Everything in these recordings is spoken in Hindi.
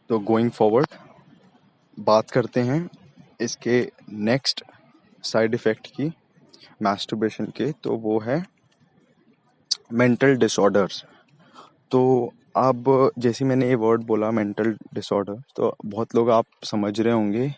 तो गोइंग फॉरवर्ड बात करते हैं इसके नेक्स्ट साइड इफ़ेक्ट की मैस्टरबेशन के, तो वो है मेंटल डिसऑर्डर्स। तो अब जैसे मैंने ये वर्ड बोला मेंटल डिसऑर्डर, तो बहुत लोग आप समझ रहे होंगे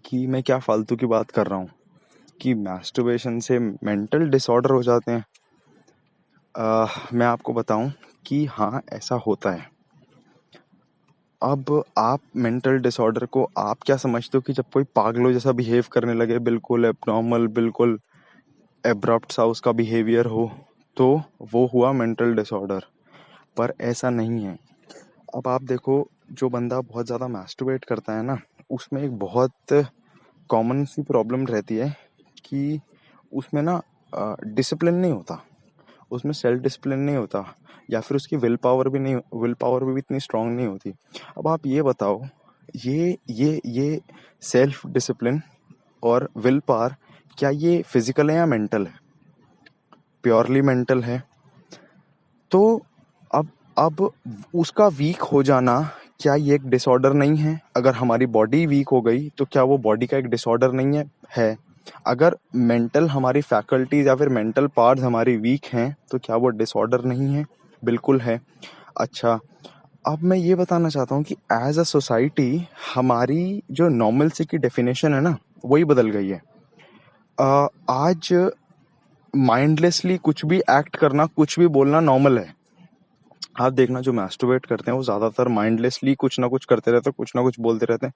कि मैं क्या फालतू की बात कर रहा हूँ कि मैस्टरबेशन से मेंटल डिसऑर्डर हो जाते हैं। मैं आपको बताऊं कि हाँ, ऐसा होता है। अब आप मेंटल डिसऑर्डर को आप क्या समझते हो कि जब कोई पागलों जैसा बिहेव करने लगे, बिल्कुल एब्नॉर्मल, बिल्कुल एब्रप्ट सा उसका बिहेवियर हो, तो वो हुआ मेंटल डिसऑर्डर। पर ऐसा नहीं है। अब आप देखो, जो बंदा बहुत ज़्यादा मैस्टरबेट करता है ना, उसमें एक बहुत कॉमन सी प्रॉब्लम रहती है कि उसमें ना डिसिप्लिन नहीं होता, उसमें सेल्फ डिसिप्लिन नहीं होता, या फिर उसकी विल पावर भी इतनी स्ट्रांग नहीं होती। अब आप ये बताओ, ये सेल्फ डिसिप्लिन और विल पावर, क्या ये फिजिकल है या मेंटल है? प्योरली मेंटल है। तो अब उसका वीक हो जाना, क्या ये एक डिसऑर्डर नहीं है? अगर हमारी बॉडी वीक हो गई तो क्या वो बॉडी का एक डिसऑर्डर नहीं है? अगर मेंटल हमारी फैकल्टीज या फिर मेंटल पार्ट्स हमारी वीक हैं तो क्या वो डिसऑर्डर नहीं है? बिल्कुल है। अच्छा, अब मैं ये बताना चाहता हूँ कि एज अ सोसाइटी हमारी जो नॉर्मलसी की डेफिनेशन है ना, वही बदल गई है। आज माइंडलेसली कुछ भी एक्ट करना, कुछ भी बोलना नॉर्मल है। आप देखना, जो मैस्टरबेट करते हैं वो ज्यादातर माइंडलेसली कुछ ना कुछ करते रहते हैं, कुछ ना कुछ बोलते रहते हैं,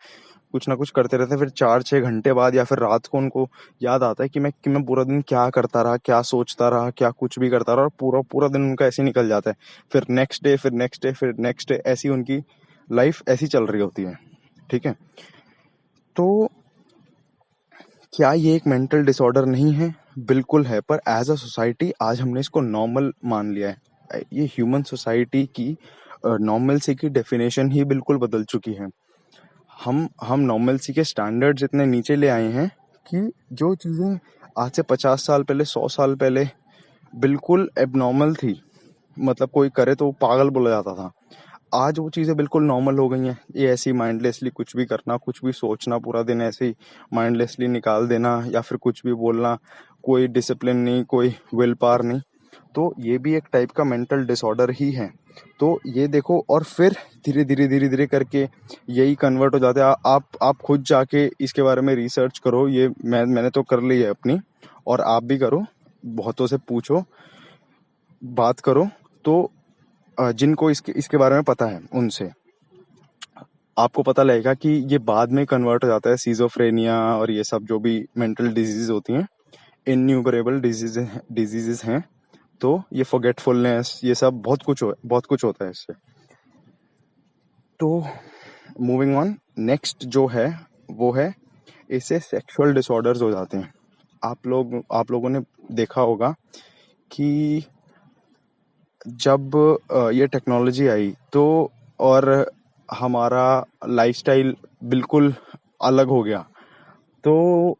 कुछ ना कुछ करते रहते हैं। फिर 4-6 घंटे बाद या फिर रात को उनको याद आता है कि मैं पूरा दिन क्या करता रहा, क्या सोचता रहा, क्या कुछ भी करता रहा, और पूरा पूरा दिन उनका ऐसे निकल जाता है। फिर नेक्स्ट डे, फिर नेक्स्ट डे, फिर नेक्स्ट डे, ऐसी उनकी लाइफ ऐसी चल रही होती है। ठीक है, तो क्या ये एक मेंटल डिसऑर्डर नहीं है? बिल्कुल है। पर एज अ सोसाइटी आज हमने इसको नॉर्मल मान लिया है। ये ह्यूमन सोसाइटी की नॉर्मलसी की डेफिनेशन ही बिल्कुल बदल चुकी है। हम नॉर्मलसी के स्टैंडर्ड्स इतने नीचे ले आए हैं कि जो चीज़ें आज से 50 साल पहले, 100 साल पहले बिल्कुल एबनॉर्मल थी, मतलब कोई करे तो वो पागल बोला जाता था, आज वो चीज़ें बिल्कुल नॉर्मल हो गई हैं। ये ऐसे ही माइंडलेसली कुछ भी करना, कुछ भी सोचना, पूरा दिन ऐसे ही माइंडलेसली निकाल देना, या फिर कुछ भी बोलना, कोई डिसिप्लिन नहीं, कोई विल पावर नहीं, तो ये भी एक टाइप का मेंटल डिसऑर्डर ही है। तो ये देखो, और फिर धीरे धीरे धीरे धीरे करके यही कन्वर्ट हो जाते हैं। आप खुद जाके इसके बारे में रिसर्च करो, ये मैंने तो कर ली है अपनी, और आप भी करो, बहुतों से पूछो, बात करो, तो जिनको इसके इसके बारे में पता है उनसे आपको पता लगेगा कि ये बाद में कन्वर्ट हो जाता है सिजोफ्रेनिया और ये सब जो भी मेंटल डिजीज होती हैं, इन्यूमरेबल डिजीजेस हैं। तो ये फॉरगेटफुलनेस, ये सब बहुत कुछ होता है इससे। तो मूविंग ऑन, नेक्स्ट जो है वो है, इससे सेक्सुअल डिसऑर्डर्स हो जाते हैं। आप लोगों ने देखा होगा कि जब ये टेक्नोलॉजी आई तो, और हमारा लाइफस्टाइल बिल्कुल अलग हो गया। तो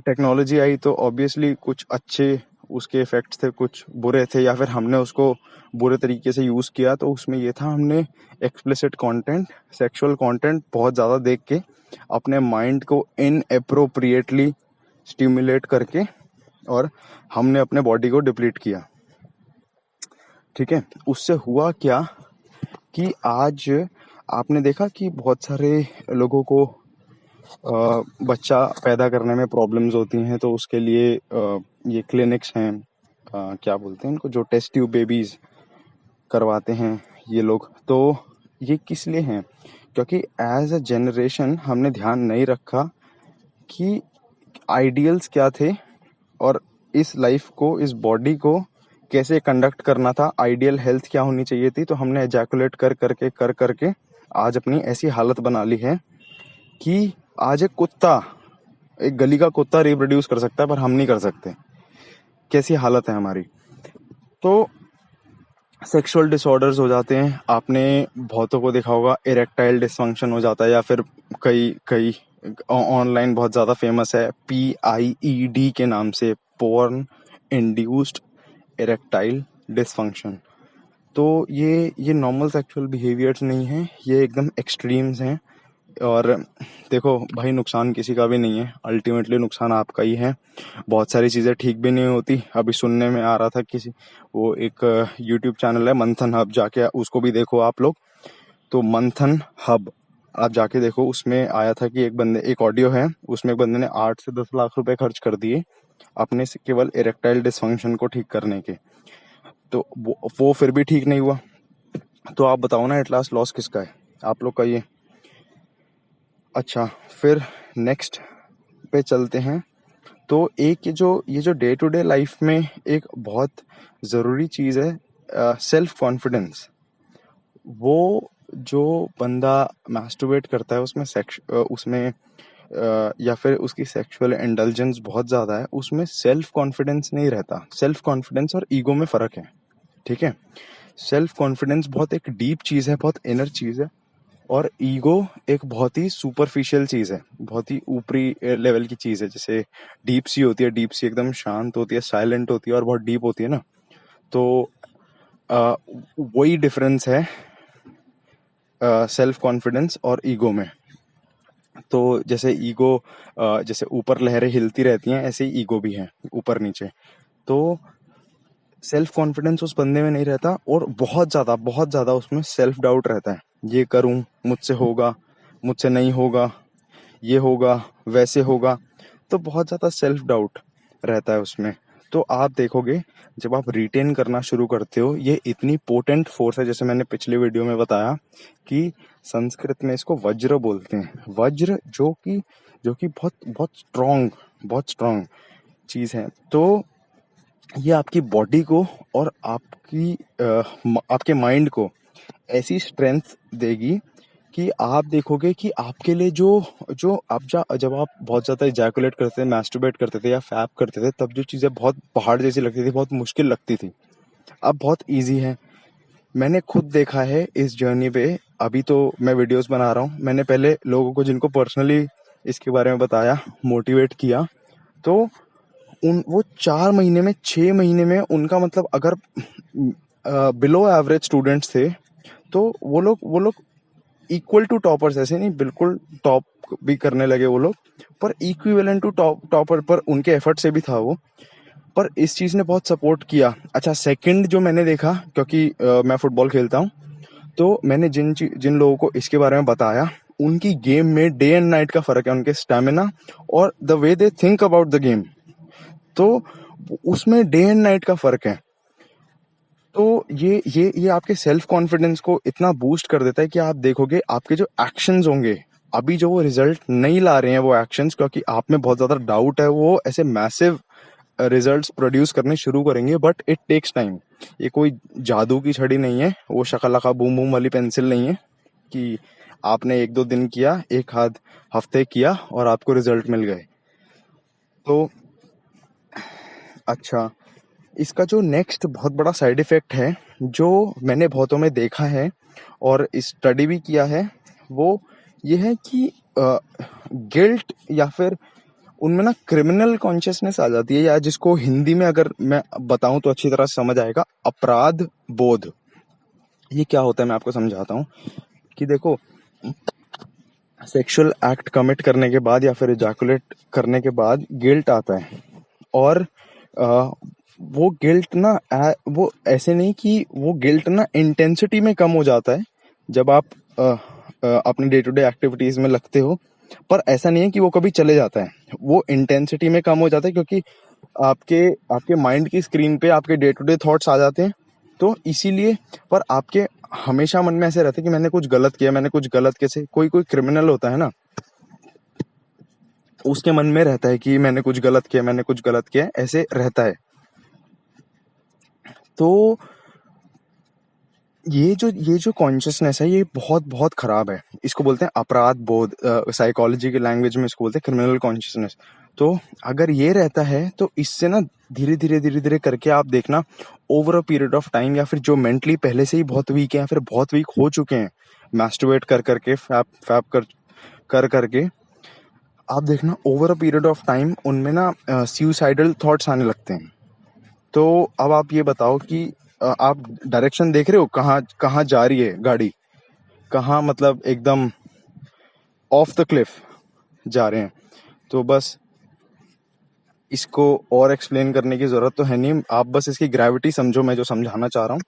टेक्नोलॉजी आई तो ऑब्वियसली कुछ अच्छे उसके इफेक्ट्स थे, कुछ बुरे थे, या फिर हमने उसको बुरे तरीके से यूज़ किया। तो उसमें ये था, हमने एक्सप्लिसिट कंटेंट, सेक्सुअल कंटेंट बहुत ज़्यादा देख के अपने माइंड को इनएप्रोप्रिएटली स्टिमुलेट करके, और हमने अपने बॉडी को डिप्लीट किया। ठीक है, उससे हुआ क्या कि आज आपने देखा कि बहुत सारे लोगों को बच्चा पैदा करने में प्रॉब्लम्स होती हैं, तो उसके लिए ये क्लिनिक्स हैं, क्या बोलते हैं इनको, जो टेस्ट ट्यूब बेबीज करवाते हैं ये लोग। तो ये किस लिए हैं? क्योंकि एज अ जनरेशन हमने ध्यान नहीं रखा कि आइडियल्स क्या थे, और इस लाइफ को, इस बॉडी को कैसे कंडक्ट करना था, आइडियल हेल्थ क्या होनी चाहिए थी। तो हमने एजैकुलेट कर करके आज अपनी ऐसी हालत बना ली है कि आज एक गली का कुत्ता रिप्रोड्यूस कर सकता है, पर हम नहीं कर सकते। कैसी हालत है हमारी। तो सेक्सुअल डिसऑर्डर्स हो जाते हैं। आपने बहुतों को देखा होगा, इरेक्टाइल डिसफंक्शन हो जाता है, या फिर कई कई ऑनलाइन बहुत ज़्यादा फेमस है PIED के नाम से, पोर्न इंड्यूस्ड इरेक्टाइल डिसफंक्शन। तो ये नॉर्मल सेक्सुअल बिहेवियर्स नहीं है, ये एकदम एक्सट्रीम्स हैं। और देखो भाई, नुकसान किसी का भी नहीं है, अल्टीमेटली नुकसान आपका ही है। बहुत सारी चीज़ें ठीक भी नहीं होती। अभी सुनने में आ रहा था किसी, वो एक यूट्यूब चैनल है मंथन हब, जाके उसको भी देखो आप लोग। तो मंथन हब आप जाके देखो, उसमें आया था कि एक ऑडियो है, उसमें एक बंदे ने 8 से 10 लाख रुपए खर्च कर दिए अपने से केवल इरेक्टाइल डिसफंक्शन को ठीक करने के। तो वो फिर भी ठीक नहीं हुआ। तो आप बताओ ना, एट लास्ट लॉस किसका है? आप लोग का ये। अच्छा, फिर नेक्स्ट पे चलते हैं। तो एक ये जो डे टू डे लाइफ में एक बहुत ज़रूरी चीज़ है, सेल्फ कॉन्फिडेंस। वो जो बंदा मैस्टरबेट करता है या फिर उसकी सेक्सुअल इंडल्जेंस बहुत ज़्यादा है, उसमें सेल्फ कॉन्फिडेंस नहीं रहता। सेल्फ कॉन्फिडेंस और ईगो में फ़र्क है, ठीक है? सेल्फ कॉन्फिडेंस बहुत एक डीप चीज़ है, बहुत इनर चीज़ है। और ईगो एक बहुत ही सुपरफिशियल चीज़ है, बहुत ही ऊपरी लेवल की चीज़ है। जैसे डीप सी होती है, डीप सी एकदम शांत होती है, साइलेंट होती है और बहुत डीप होती है ना। तो अ, वही डिफरेंस है सेल्फ कॉन्फिडेंस और ईगो में। तो जैसे ईगो, जैसे ऊपर लहरें हिलती रहती हैं, ऐसे ही ईगो भी है, ऊपर नीचे। तो सेल्फ कॉन्फिडेंस उस बंदे में नहीं रहता, और बहुत ज़्यादा उसमें सेल्फ डाउट रहता है। ये करूं, मुझसे होगा, मुझसे नहीं होगा, ये होगा, वैसे होगा। तो बहुत ज़्यादा सेल्फ डाउट रहता है उसमें। तो आप देखोगे, जब आप रिटेन करना शुरू करते हो, ये इतनी पोटेंट फोर्स है, जैसे मैंने पिछले वीडियो में बताया कि संस्कृत में इसको वज्र बोलते हैं। वज्र जो कि बहुत बहुत स्ट्रांग चीज़ है। तो ये आपकी बॉडी को और आपके माइंड को ऐसी स्ट्रेंथ देगी कि आप देखोगे कि आपके लिए जो जो जब आप बहुत ज़्यादा इजैकुलेट करते थे, मैस्टरबेट करते थे या फैप करते थे, तब जो चीज़ें बहुत पहाड़ जैसी लगती थी, बहुत मुश्किल लगती थी, अब बहुत इजी है। मैंने खुद देखा है इस जर्नी पे। अभी तो मैं वीडियोस बना रहा हूँ, मैंने पहले लोगों को जिनको पर्सनली इसके बारे में बताया, मोटिवेट किया, तो उन वो 4 महीने में, 6 महीने में उनका मतलब, अगर बिलो एवरेज स्टूडेंट्स थे, तो वो लोग इक्वल टू टॉपर्स, ऐसे नहीं बिल्कुल टॉप भी करने लगे वो लोग, पर इक्विवेलेंट टू टॉपर पर उनके एफर्ट से भी था वो। पर इस चीज ने बहुत सपोर्ट किया। अच्छा, सेकंड जो मैंने देखा, क्योंकि मैं फुटबॉल खेलता हूँ, तो मैंने जिन लोगों को इसके बारे में बताया, उनकी गेम में डे एंड नाइट का फर्क है, उनके स्टेमिना और the way they think about the game. तो उसमें डे एंड नाइट का फर्क है। तो ये आपके सेल्फ कॉन्फिडेंस को इतना बूस्ट कर देता है कि आप देखोगे आपके जो एक्शंस होंगे, अभी जो वो रिजल्ट नहीं ला रहे हैं वो एक्शंस, क्योंकि आप में बहुत ज्यादा डाउट है, वो ऐसे मैसिव रिजल्ट्स प्रोड्यूस करने शुरू करेंगे, बट इट टेक्स टाइम। ये कोई जादू की छड़ी नहीं है, वो शकलाका बूम बूम वाली पेंसिल नहीं है कि आपने 1-2 दिन किया, एक आध हफ्ते किया और आपको रिजल्ट मिल गए। तो अच्छा, इसका जो नेक्स्ट बहुत बड़ा साइड इफेक्ट है, जो मैंने बहुतों में देखा है और स्टडी भी किया है, वो ये है कि गिल्ट या फिर उनमें ना क्रिमिनल कॉन्शियसनेस आ जाती है, या जिसको हिंदी में अगर मैं बताऊं तो अच्छी तरह समझ आएगा, अपराध बोध। ये क्या होता है मैं आपको समझाता हूँ कि देखो, सेक्सुअल एक्ट कमिट करने के बाद या फिर इजैकुलेट करने के बाद गिल्ट आता है। और अ, वो गिल्ट ना वो ऐसे नहीं कि वो गिल्ट ना इंटेंसिटी में कम हो जाता है जब आप अपने डे टू डे एक्टिविटीज में लगते हो। पर ऐसा नहीं है कि वो कभी चले जाता है, वो इंटेंसिटी में कम हो जाता है, क्योंकि आपके आपके माइंड की स्क्रीन पे आपके डे टू डे थॉट्स आ जाते हैं। तो इसीलिए, पर आपके हमेशा मन में ऐसे रहता है कि मैंने कुछ गलत किया, मैंने कुछ गलत, कैसे कोई कोई क्रिमिनल होता है ना, उसके मन में रहता है कि मैंने कुछ गलत किया, मैंने कुछ गलत किया, ऐसे रहता है। तो ये जो कॉन्शियसनेस है, ये बहुत बहुत खराब है। इसको बोलते हैं अपराध बोध, साइकोलॉजी की लैंग्वेज में इसको बोलते हैं क्रिमिनल कॉन्शियसनेस। तो अगर ये रहता है, तो इससे ना धीरे धीरे करके आप देखना, over a period of time, या फिर जो मेंटली पहले से ही बहुत वीक है या फिर बहुत वीक हो चुके हैं, मैस्टरबेट कर करके, फैप फैप कर करके, आप देखना over a period of time उनमें ना सुसाइडल थॉट्स आने लगते हैं। तो अब आप ये बताओ कि आप डायरेक्शन देख रहे हो, कहाँ कहाँ जा रही है गाड़ी, कहाँ मतलब एकदम ऑफ द क्लिफ जा रहे हैं। तो बस इसको और एक्सप्लेन करने की जरूरत तो है नहीं, आप बस इसकी ग्रेविटी समझो, मैं जो समझाना चाह रहा हूँ।